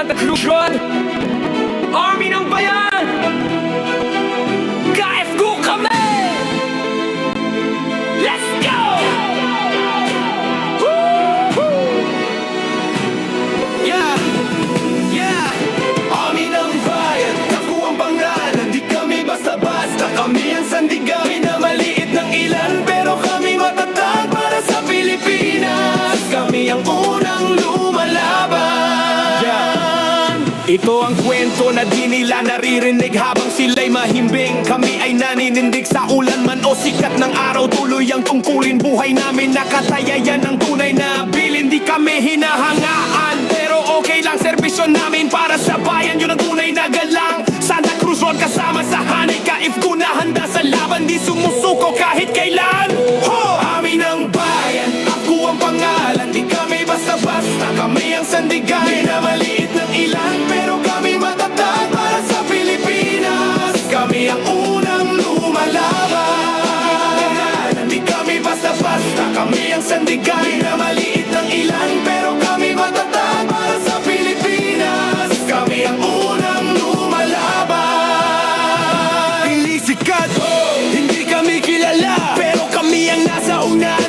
Santa Cruz Road, Army ng Bayan, KFGU kami! Let's go! Yeah, yeah. Army ng Bayan, ako ang pangalan. Di kami basta-basta, kami ang sandigan. Minamaliit ng ilan, pero kami matatag para sa Pilipinas. Kami ang unang lumalaban. Ito ang kwento na di nila naririnig habang sila'y mahimbing. Kami ay naninindig sa ulan man o sikat ng araw. Tuloy ang tungkulin, buhay namin nakataya yan ang tunay na bilin. Di kami hinahangaan, pero okay lang, serbisyo namin para sa bayan. Yun ang tunay na galang. Santa Cruz Road kasama sa hanay, KFGU na handa sa laban. Di sumusuko kahit kailan. Army ng Bayan, ako ang pangalan. Di kami basta-basta, kami ang sandigan. Minamaliit ng ilan, pero kami matatag para sa Pilipinas. Kami ang unang lumalaban. Di kami basta-basta, kami ang sandigan. Minamaliit ng ilan, pero kami matatag para sa Pilipinas. Kami ang unang lumalaban. Hindi sikat, hindi kami kilala, pero kami ang nasa una.